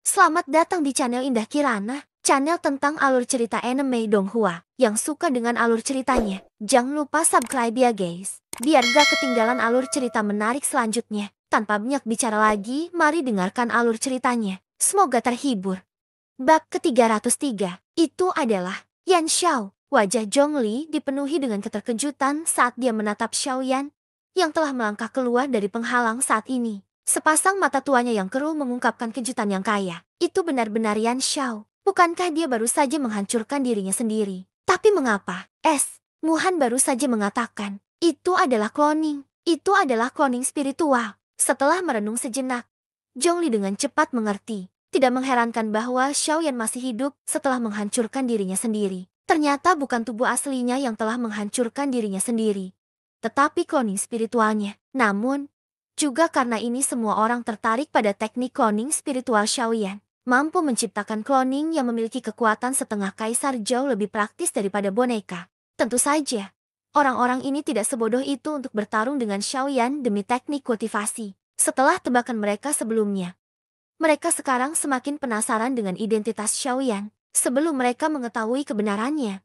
Selamat datang di channel Indah Kirana, channel tentang alur cerita anime Donghua. Yang suka dengan alur ceritanya, jangan lupa subscribe ya guys, biar gak ketinggalan alur cerita menarik selanjutnya. Tanpa banyak bicara lagi, mari dengarkan alur ceritanya. Semoga terhibur. Bab ke-303, itu adalah Yan Xiao. Wajah Zhongli dipenuhi dengan keterkejutan saat dia menatap Xiao Yan, yang telah melangkah keluar dari penghalang saat ini. Sepasang mata tuanya yang keruh mengungkapkan kejutan yang kaya. Itu benar-benar Yan Xiao. Bukankah dia baru saja menghancurkan dirinya sendiri? Tapi mengapa? Muhan baru saja mengatakan, itu adalah cloning. Itu adalah cloning spiritual. Setelah merenung sejenak, Zhongli dengan cepat mengerti. Tidak mengherankan bahwa Xiao Yan masih hidup setelah menghancurkan dirinya sendiri. Ternyata bukan tubuh aslinya yang telah menghancurkan dirinya sendiri, tetapi cloning spiritualnya. Namun, juga karena ini semua orang tertarik pada teknik cloning spiritual Xiao Yan. Mampu menciptakan cloning yang memiliki kekuatan setengah kaisar jauh lebih praktis daripada boneka. Tentu saja, orang-orang ini tidak sebodoh itu untuk bertarung dengan Xiao Yan demi teknik kultivasi. Setelah tebakan mereka sebelumnya, mereka sekarang semakin penasaran dengan identitas Xiao Yan. Sebelum mereka mengetahui kebenarannya,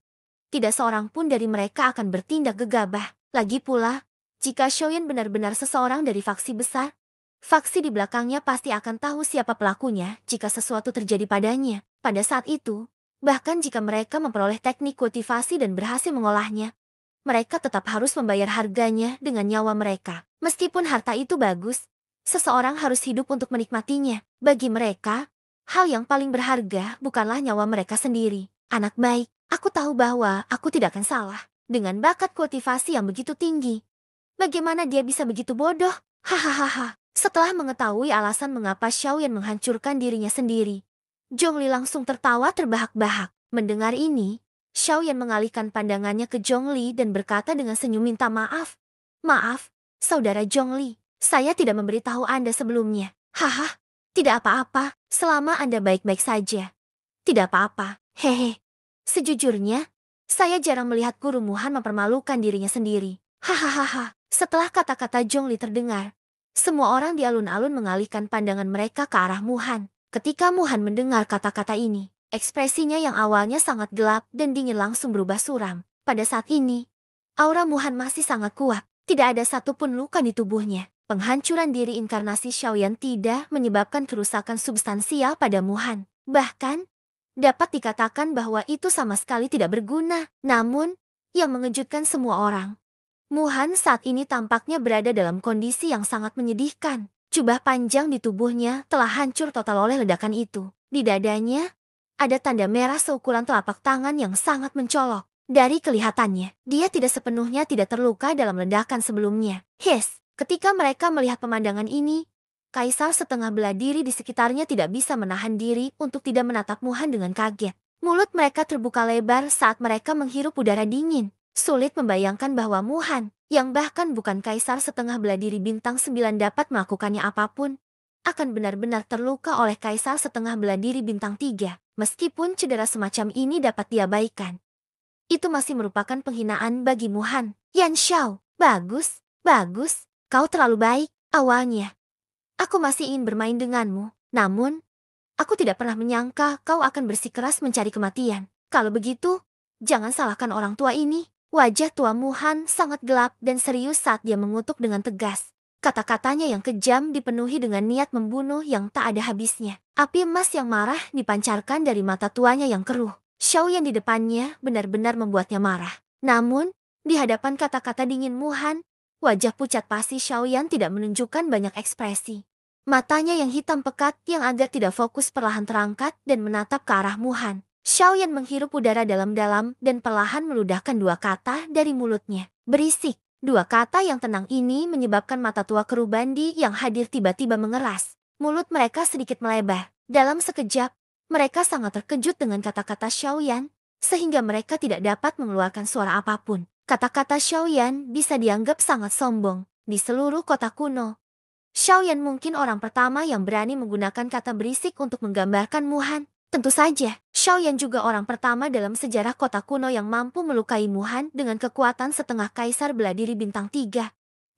tidak seorang pun dari mereka akan bertindak gegabah. Lagi pula, jika Xiao Yan benar-benar seseorang dari faksi besar, faksi di belakangnya pasti akan tahu siapa pelakunya jika sesuatu terjadi padanya. Pada saat itu, bahkan jika mereka memperoleh teknik kultivasi dan berhasil mengolahnya, mereka tetap harus membayar harganya dengan nyawa mereka. Meskipun harta itu bagus, seseorang harus hidup untuk menikmatinya. Bagi mereka, hal yang paling berharga bukanlah nyawa mereka sendiri. Anak baik, aku tahu bahwa aku tidak akan salah. Dengan bakat kultivasi yang begitu tinggi, bagaimana dia bisa begitu bodoh? Hahaha. Setelah mengetahui alasan mengapa Xiao Yan menghancurkan dirinya sendiri, Zhongli langsung tertawa terbahak-bahak. Mendengar ini, Xiao Yan mengalihkan pandangannya ke Zhongli dan berkata dengan senyum minta maaf. Maaf, saudara Zhongli, saya tidak memberitahu Anda sebelumnya. Haha. Tidak apa-apa, selama Anda baik-baik saja. Tidak apa-apa, hehe. Sejujurnya, saya jarang melihat guru Muhan mempermalukan dirinya sendiri. Hahaha. Setelah kata-kata Zhongli terdengar, semua orang di alun-alun mengalihkan pandangan mereka ke arah Muhan. Ketika Muhan mendengar kata-kata ini, ekspresinya yang awalnya sangat gelap dan dingin langsung berubah suram. Pada saat ini, aura Muhan masih sangat kuat. Tidak ada satupun luka di tubuhnya. Penghancuran diri inkarnasi Xiao Yan tidak menyebabkan kerusakan substansial pada Muhan. Bahkan, dapat dikatakan bahwa itu sama sekali tidak berguna. Namun, yang mengejutkan semua orang, Muhan saat ini tampaknya berada dalam kondisi yang sangat menyedihkan. Jubah panjang di tubuhnya telah hancur total oleh ledakan itu. Di dadanya, ada tanda merah seukuran telapak tangan yang sangat mencolok. Dari kelihatannya, dia tidak sepenuhnya tidak terluka dalam ledakan sebelumnya. Ketika mereka melihat pemandangan ini, kaisar setengah bela diri di sekitarnya tidak bisa menahan diri untuk tidak menatap Muhan dengan kaget. Mulut mereka terbuka lebar saat mereka menghirup udara dingin. Sulit membayangkan bahwa Muhan, yang bahkan bukan kaisar setengah bela diri bintang 9 dapat melakukannya apapun, akan benar-benar terluka oleh kaisar setengah bela diri bintang 3. Meskipun cedera semacam ini dapat diabaikan, itu masih merupakan penghinaan bagi Muhan. Yan Xiao, bagus, bagus, kau terlalu baik. Awalnya, aku masih ingin bermain denganmu, namun, aku tidak pernah menyangka kau akan bersikeras mencari kematian. Kalau begitu, jangan salahkan orang tua ini. Wajah tua Muhan sangat gelap dan serius saat dia mengutuk dengan tegas. Kata-katanya yang kejam dipenuhi dengan niat membunuh yang tak ada habisnya. Api emas yang marah dipancarkan dari mata tuanya yang keruh. Xiao Yan di depannya benar-benar membuatnya marah. Namun, di hadapan kata-kata dingin Muhan, wajah pucat pasi Xiao Yan tidak menunjukkan banyak ekspresi. Matanya yang hitam pekat yang agar tidak fokus perlahan terangkat dan menatap ke arah Muhan. Xiao Yan menghirup udara dalam-dalam dan perlahan meludahkan 2 kata dari mulutnya. Berisik. 2 kata yang tenang ini menyebabkan mata tua keruh bandi yang hadir tiba-tiba mengeras. Mulut mereka sedikit melebar. Dalam sekejap, mereka sangat terkejut dengan kata-kata Xiao Yan, sehingga mereka tidak dapat mengeluarkan suara apapun. Kata-kata Xiao Yan bisa dianggap sangat sombong di seluruh kota kuno. Xiao Yan mungkin orang pertama yang berani menggunakan kata berisik untuk menggambarkan Muhan. Tentu saja, Xiao Yan juga orang pertama dalam sejarah kota kuno yang mampu melukai Muhan dengan kekuatan setengah kaisar bela diri bintang 3.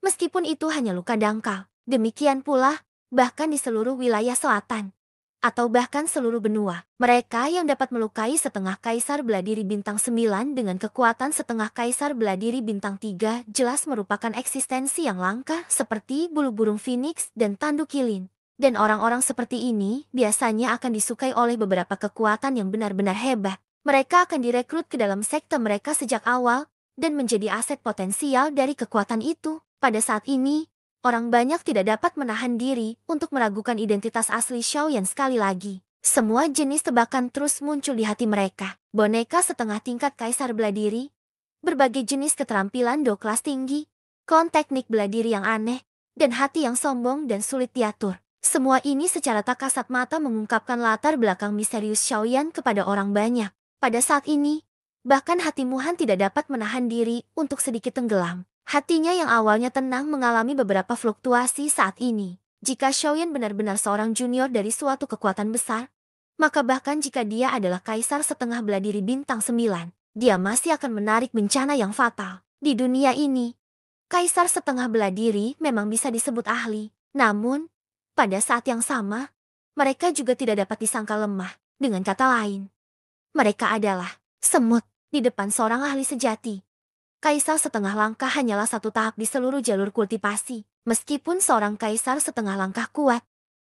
Meskipun itu hanya luka dangkal. Demikian pula, bahkan di seluruh wilayah selatan, atau bahkan seluruh benua. Mereka yang dapat melukai setengah kaisar beladiri bintang 9 dengan kekuatan setengah kaisar beladiri bintang 3 jelas merupakan eksistensi yang langka seperti bulu burung phoenix dan tanduk kilin. Dan orang-orang seperti ini biasanya akan disukai oleh beberapa kekuatan yang benar-benar hebat. Mereka akan direkrut ke dalam sekte mereka sejak awal dan menjadi aset potensial dari kekuatan itu. Pada saat ini, orang banyak tidak dapat menahan diri untuk meragukan identitas asli Xiaoyan sekali lagi. Semua jenis tebakan terus muncul di hati mereka. Boneka setengah tingkat kaisar beladiri, berbagai jenis keterampilan do kelas tinggi, klon teknik beladiri yang aneh, dan hati yang sombong dan sulit diatur. Semua ini secara tak kasat mata mengungkapkan latar belakang misterius Xiaoyan kepada orang banyak. Pada saat ini, bahkan hati Muhan tidak dapat menahan diri untuk sedikit tenggelam. Hatinya yang awalnya tenang mengalami beberapa fluktuasi saat ini. Jika Xiaoyan benar-benar seorang junior dari suatu kekuatan besar, maka bahkan jika dia adalah kaisar setengah beladiri bintang 9, dia masih akan menarik bencana yang fatal. Di dunia ini, kaisar setengah beladiri memang bisa disebut ahli. Namun, pada saat yang sama, mereka juga tidak dapat disangka lemah. Dengan kata lain, mereka adalah semut di depan seorang ahli sejati. Kaisar setengah langkah hanyalah satu tahap di seluruh jalur kultivasi. Meskipun seorang kaisar setengah langkah kuat,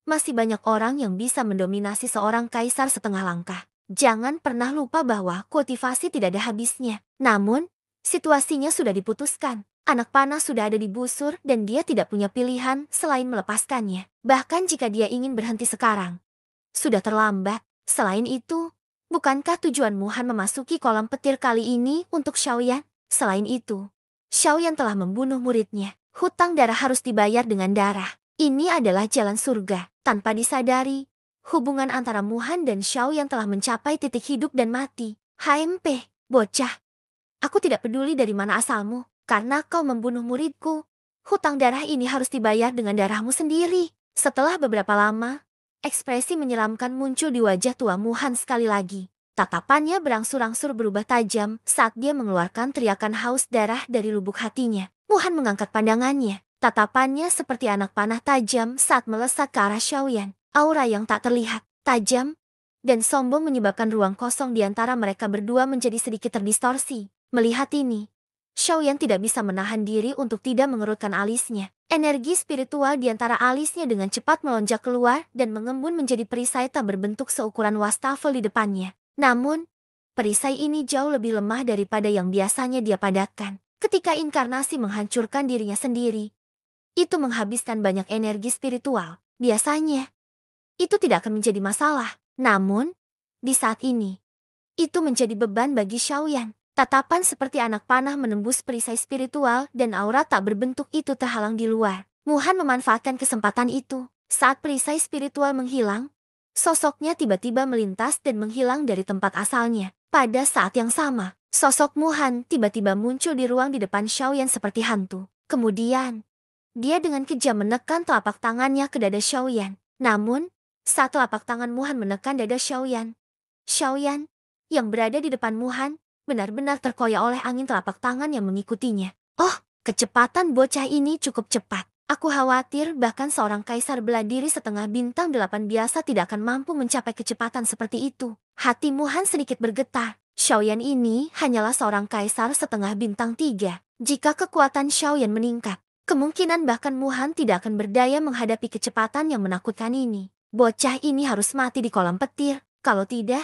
masih banyak orang yang bisa mendominasi seorang kaisar setengah langkah. Jangan pernah lupa bahwa kultivasi tidak ada habisnya. Namun, situasinya sudah diputuskan. Anak panah sudah ada di busur dan dia tidak punya pilihan selain melepaskannya. Bahkan jika dia ingin berhenti sekarang, sudah terlambat. Selain itu, bukankah tujuan Muhan memasuki kolam petir kali ini untuk Xiaoyan? Selain itu, Xiaoyan telah membunuh muridnya. Hutang darah harus dibayar dengan darah. Ini adalah jalan surga. Tanpa disadari, hubungan antara Muhan dan Xiaoyan telah mencapai titik hidup dan mati. HMP, bocah. Aku tidak peduli dari mana asalmu. Karena kau membunuh muridku, hutang darah ini harus dibayar dengan darahmu sendiri. Setelah beberapa lama, ekspresi menyeramkan muncul di wajah tua Muhan sekali lagi. Tatapannya berangsur-angsur berubah tajam saat dia mengeluarkan teriakan haus darah dari lubuk hatinya. Muhan mengangkat pandangannya. Tatapannya seperti anak panah tajam saat melesat ke arah Xiaoyan. Aura yang tak terlihat, tajam, dan sombong menyebabkan ruang kosong di antara mereka berdua menjadi sedikit terdistorsi. Melihat ini, Xiaoyan tidak bisa menahan diri untuk tidak mengerutkan alisnya. Energi spiritual di antara alisnya dengan cepat melonjak keluar dan mengembun menjadi perisai tak berbentuk seukuran wastafel di depannya. Namun, perisai ini jauh lebih lemah daripada yang biasanya dia padatkan. Ketika inkarnasi menghancurkan dirinya sendiri, itu menghabiskan banyak energi spiritual. Biasanya, itu tidak akan menjadi masalah. Namun, di saat ini, itu menjadi beban bagi Xiaoyan. Tatapan seperti anak panah menembus perisai spiritual dan aura tak berbentuk itu terhalang di luar. Muhan memanfaatkan kesempatan itu. Saat perisai spiritual menghilang, sosoknya tiba-tiba melintas dan menghilang dari tempat asalnya. Pada saat yang sama, sosok Muhan tiba-tiba muncul di ruang di depan Xiaoyan seperti hantu. Kemudian, dia dengan kejam menekan telapak tangannya ke dada Xiaoyan. Namun, saat telapak tangan Muhan menekan dada Xiaoyan, Xiaoyan yang berada di depan Muhan benar-benar terkoyak oleh angin telapak tangan yang mengikutinya. Oh, kecepatan bocah ini cukup cepat. Aku khawatir bahkan seorang kaisar beladiri setengah bintang 8 biasa tidak akan mampu mencapai kecepatan seperti itu. Hati Muhan sedikit bergetar. Xiaoyan ini hanyalah seorang kaisar setengah bintang 3. Jika kekuatan Xiaoyan meningkat, kemungkinan bahkan Muhan tidak akan berdaya menghadapi kecepatan yang menakutkan ini. Bocah ini harus mati di kolam petir. Kalau tidak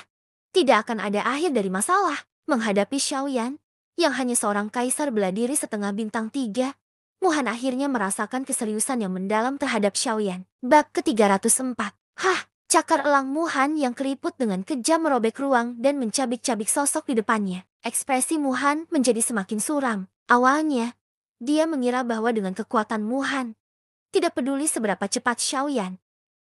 akan ada akhir dari masalah. Menghadapi Xiaoyan, yang hanya seorang kaisar beladiri setengah bintang 3, Muhan akhirnya merasakan keseriusan yang mendalam terhadap Xiaoyan. Bab ke-304. Hah, cakar elang Muhan yang keriput dengan kejam merobek ruang dan mencabik-cabik sosok di depannya. Ekspresi Muhan menjadi semakin suram. Awalnya, dia mengira bahwa dengan kekuatan Muhan, tidak peduli seberapa cepat Xiaoyan,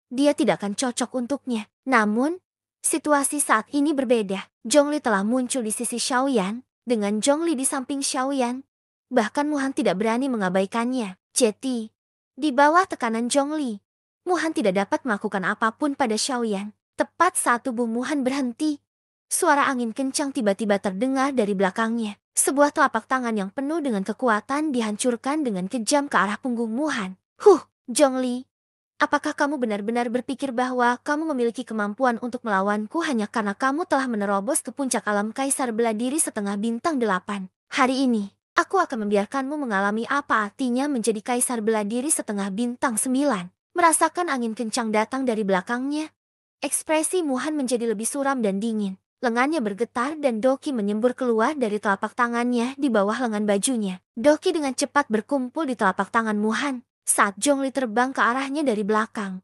dia tidak akan cocok untuknya. Namun, situasi saat ini berbeda. Zhongli telah muncul di sisi Xiaoyan. Dengan Zhongli di samping Xiaoyan, bahkan Muhan tidak berani mengabaikannya. Jadi, di bawah tekanan Zhongli, Muhan tidak dapat melakukan apapun pada Xiaoyan. Tepat saat tubuh Muhan berhenti, suara angin kencang tiba-tiba terdengar dari belakangnya. Sebuah telapak tangan yang penuh dengan kekuatan dihancurkan dengan kejam ke arah punggung Muhan. Zhongli, Apakah kamu benar-benar berpikir bahwa kamu memiliki kemampuan untuk melawanku hanya karena kamu telah menerobos ke puncak alam Kaisar Beladiri setengah bintang 8? Hari ini, aku akan membiarkanmu mengalami apa artinya menjadi Kaisar Beladiri setengah bintang 9. Merasakan angin kencang datang dari belakangnya. Ekspresi Muhan menjadi lebih suram dan dingin. Lengannya bergetar dan Doki menyembur keluar dari telapak tangannya di bawah lengan bajunya. Doki dengan cepat berkumpul di telapak tangan Muhan saat Zhongli terbang ke arahnya dari belakang.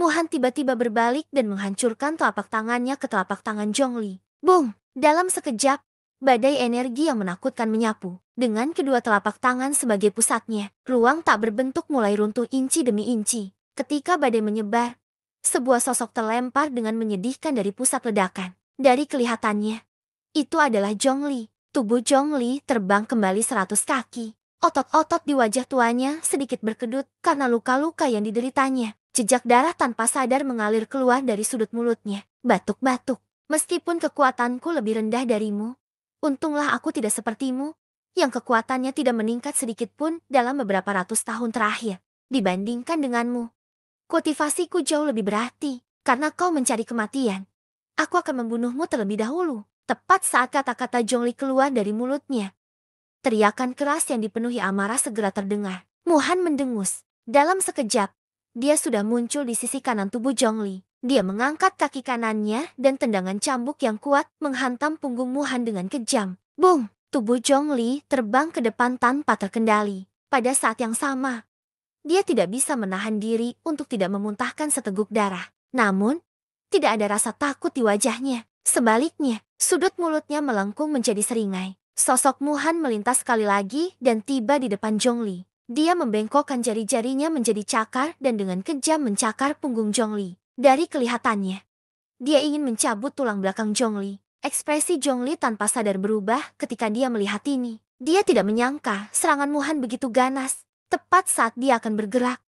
Muhan tiba-tiba berbalik dan menghancurkan telapak tangannya ke telapak tangan Zhongli. Boom! Dalam sekejap, badai energi yang menakutkan menyapu. Dengan kedua telapak tangan sebagai pusatnya, ruang tak berbentuk mulai runtuh inci demi inci. Ketika badai menyebar, sebuah sosok terlempar dengan menyedihkan dari pusat ledakan. Dari kelihatannya, itu adalah Zhongli. Tubuh Zhongli terbang kembali 100 kaki. Otot-otot di wajah tuanya sedikit berkedut karena luka-luka yang dideritanya. Jejak darah tanpa sadar mengalir keluar dari sudut mulutnya. Batuk-batuk. Meskipun kekuatanku lebih rendah darimu, untunglah aku tidak sepertimu, yang kekuatannya tidak meningkat sedikit pun dalam beberapa ratus tahun terakhir. Dibandingkan denganmu, kultivasiku jauh lebih berarti, karena kau mencari kematian. Aku akan membunuhmu terlebih dahulu. Tepat saat kata-kata Zhongli keluar dari mulutnya, teriakan keras yang dipenuhi amarah segera terdengar. Muhan mendengus. Dalam sekejap, dia sudah muncul di sisi kanan tubuh Zhongli. Dia mengangkat kaki kanannya dan tendangan cambuk yang kuat menghantam punggung Muhan dengan kejam. Boom! Tubuh Zhongli terbang ke depan tanpa terkendali. Pada saat yang sama, dia tidak bisa menahan diri untuk tidak memuntahkan seteguk darah. Namun, tidak ada rasa takut di wajahnya. Sebaliknya, sudut mulutnya melengkung menjadi seringai. Sosok Muhan melintas sekali lagi dan tiba di depan Zhongli. Dia membengkokkan jari-jarinya menjadi cakar dan dengan kejam mencakar punggung Zhongli. Dari kelihatannya, dia ingin mencabut tulang belakang Zhongli. Ekspresi Zhongli tanpa sadar berubah ketika dia melihat ini. Dia tidak menyangka serangan Muhan begitu ganas. Tepat saat dia akan bergerak,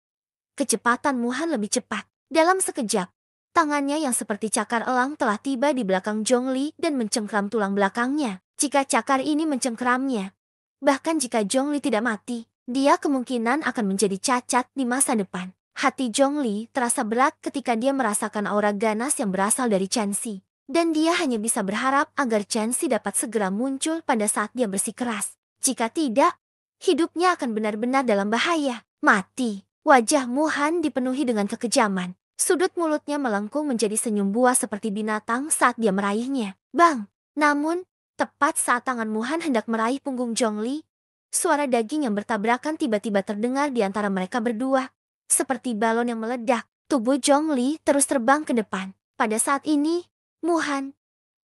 kecepatan Muhan lebih cepat. Dalam sekejap, tangannya yang seperti cakar elang telah tiba di belakang Zhongli dan mencengkram tulang belakangnya. Jika cakar ini mencengkeramnya, bahkan jika Zhongli tidak mati, dia kemungkinan akan menjadi cacat di masa depan. Hati Zhongli terasa berat ketika dia merasakan aura ganas yang berasal dari Chen Xi. Dan dia hanya bisa berharap agar Chen Xi dapat segera muncul pada saat dia bersikeras. Jika tidak, hidupnya akan benar-benar dalam bahaya. Mati. Wajah Muhan dipenuhi dengan kekejaman. Sudut mulutnya melengkung menjadi senyum buas seperti binatang saat dia meraihnya. Bang! Namun, tepat saat tangan Muhan hendak meraih punggung Zhongli, suara daging yang bertabrakan tiba-tiba terdengar di antara mereka berdua. Seperti balon yang meledak, tubuh Zhongli terus terbang ke depan. Pada saat ini, Muhan,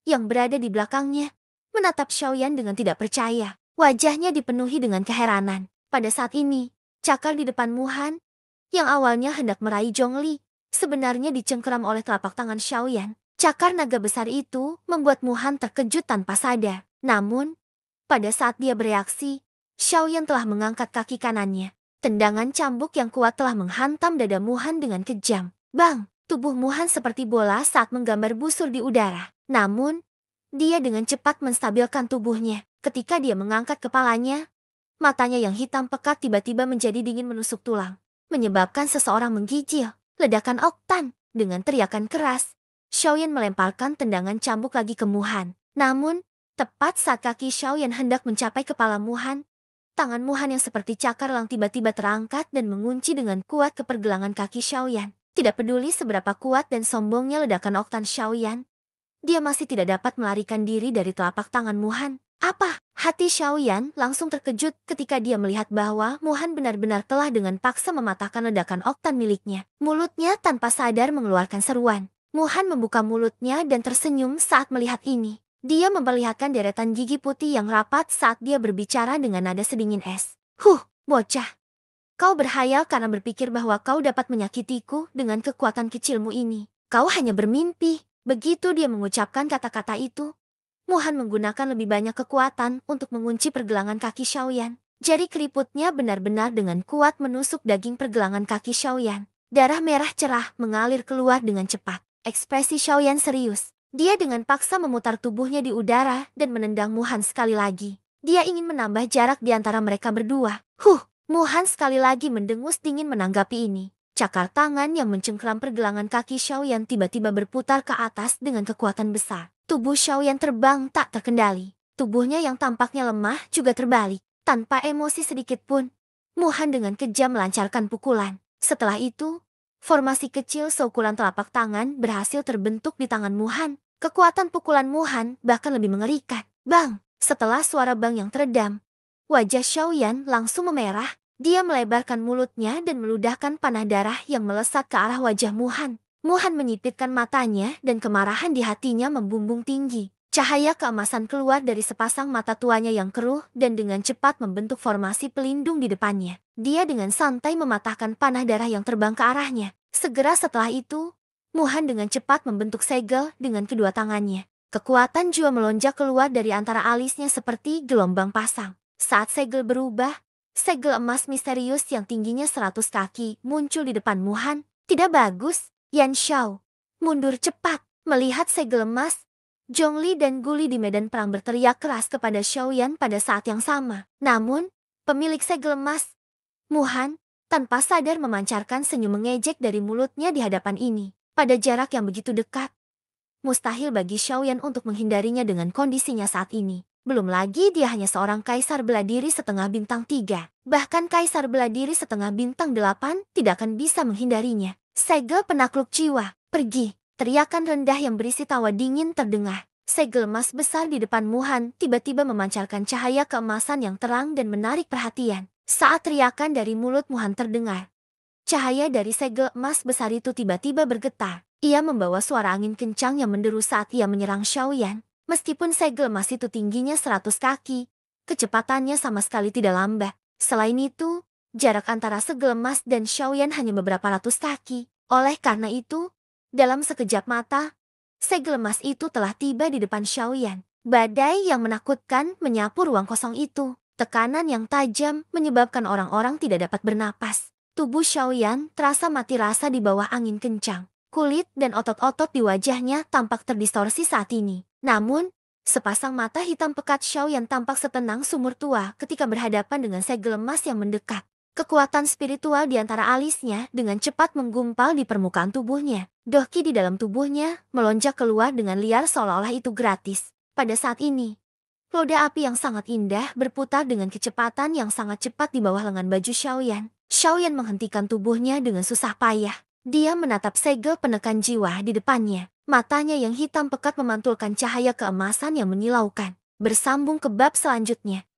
yang berada di belakangnya, menatap Xiaoyan dengan tidak percaya. Wajahnya dipenuhi dengan keheranan. Pada saat ini, cakar di depan Muhan, yang awalnya hendak meraih Zhongli, sebenarnya dicengkeram oleh telapak tangan Xiaoyan. Cakar naga besar itu membuat Muhan terkejut tanpa sadar. Namun, pada saat dia bereaksi, Xiaoyan telah mengangkat kaki kanannya. Tendangan cambuk yang kuat telah menghantam dada Muhan dengan kejam. Bang! Tubuh Muhan seperti bola saat menggambar busur di udara. Namun, dia dengan cepat menstabilkan tubuhnya. Ketika dia mengangkat kepalanya, matanya yang hitam pekat tiba-tiba menjadi dingin menusuk tulang, menyebabkan seseorang menggigil. Ledakan oktan. Dengan teriakan keras, Xiaoyan melemparkan tendangan cambuk lagi ke Muhan. Namun, tepat saat kaki Xiaoyan hendak mencapai kepala Muhan, tangan Muhan yang seperti cakar elang tiba-tiba terangkat dan mengunci dengan kuat ke pergelangan kaki Xiaoyan. Tidak peduli seberapa kuat dan sombongnya ledakan oktan Xiaoyan, dia masih tidak dapat melarikan diri dari telapak tangan Muhan. Apa? Hati Xiaoyan langsung terkejut ketika dia melihat bahwa Muhan benar-benar telah dengan paksa mematahkan ledakan oktan miliknya. Mulutnya tanpa sadar mengeluarkan seruan. Muhan membuka mulutnya dan tersenyum saat melihat ini. Dia memperlihatkan deretan gigi putih yang rapat saat dia berbicara dengan nada sedingin es. Bocah. Kau berhayal karena berpikir bahwa kau dapat menyakitiku dengan kekuatan kecilmu ini. Kau hanya bermimpi. Begitu dia mengucapkan kata-kata itu, Muhan menggunakan lebih banyak kekuatan untuk mengunci pergelangan kaki Xiaoyan. Jari keriputnya benar-benar dengan kuat menusuk daging pergelangan kaki Xiaoyan. Darah merah cerah mengalir keluar dengan cepat. Ekspresi Xiaoyan serius. Dia dengan paksa memutar tubuhnya di udara dan menendang Muhan sekali lagi. Dia ingin menambah jarak di antara mereka berdua. Muhan sekali lagi mendengus dingin menanggapi ini. Cakar tangan yang mencengkram pergelangan kaki Xiaoyan tiba-tiba berputar ke atas dengan kekuatan besar. Tubuh Xiaoyan terbang tak terkendali. Tubuhnya yang tampaknya lemah juga terbalik. Tanpa emosi sedikit pun, Muhan dengan kejam melancarkan pukulan. Setelah itu, formasi kecil seukuran telapak tangan berhasil terbentuk di tangan Muhan. Kekuatan pukulan Muhan bahkan lebih mengerikan. Bang! Setelah suara bang yang teredam, wajah Xiaoyan langsung memerah. Dia melebarkan mulutnya dan meludahkan panah darah yang melesat ke arah wajah Muhan. Muhan menyipitkan matanya dan kemarahan di hatinya membumbung tinggi. Cahaya keemasan keluar dari sepasang mata tuanya yang keruh dan dengan cepat membentuk formasi pelindung di depannya. Dia dengan santai mematahkan panah darah yang terbang ke arahnya. Segera setelah itu, Muhan dengan cepat membentuk segel dengan kedua tangannya. Kekuatan jua melonjak keluar dari antara alisnya seperti gelombang pasang. Saat segel berubah, segel emas misterius yang tingginya 100 kaki muncul di depan Muhan. Tidak bagus, Yan Xiao. Mundur cepat. Melihat segel emas, Zhongli dan Guli di medan perang berteriak keras kepada Xiaoyan pada saat yang sama. Namun, pemilik segel emas, Muhan, tanpa sadar memancarkan senyum mengejek dari mulutnya di hadapan ini. Pada jarak yang begitu dekat, mustahil bagi Xiaoyan untuk menghindarinya dengan kondisinya saat ini. Belum lagi dia hanya seorang kaisar bela diri setengah bintang 3. Bahkan kaisar bela diri setengah bintang 8 tidak akan bisa menghindarinya. Segel penakluk jiwa, pergi. Teriakan rendah yang berisi tawa dingin terdengar. Segel emas besar di depan Muhan tiba-tiba memancarkan cahaya keemasan yang terang dan menarik perhatian. Saat teriakan dari mulut Muhan terdengar, cahaya dari segel emas besar itu tiba-tiba bergetar. Ia membawa suara angin kencang yang menderu saat ia menyerang Xiaoyan. Meskipun segel emas itu tingginya 100 kaki, kecepatannya sama sekali tidak lambat. Selain itu, jarak antara segel emas dan Xiaoyan hanya beberapa ratus kaki. Oleh karena itu, dalam sekejap mata, segel emas itu telah tiba di depan Xiaoyan. Badai yang menakutkan menyapu ruang kosong itu. Tekanan yang tajam menyebabkan orang-orang tidak dapat bernapas. Tubuh Xiaoyan terasa mati rasa di bawah angin kencang. Kulit dan otot-otot di wajahnya tampak terdistorsi saat ini. Namun, sepasang mata hitam pekat Xiaoyan tampak setenang sumur tua ketika berhadapan dengan segel emas yang mendekat. Kekuatan spiritual di antara alisnya dengan cepat menggumpal di permukaan tubuhnya. Dohki di dalam tubuhnya melonjak keluar dengan liar seolah-olah itu gratis. Pada saat ini, roda api yang sangat indah berputar dengan kecepatan yang sangat cepat di bawah lengan baju Xiaoyan. Xiaoyan menghentikan tubuhnya dengan susah payah. Dia menatap segel penekan jiwa di depannya. Matanya yang hitam pekat memantulkan cahaya keemasan yang menyilaukan. Bersambung ke bab selanjutnya.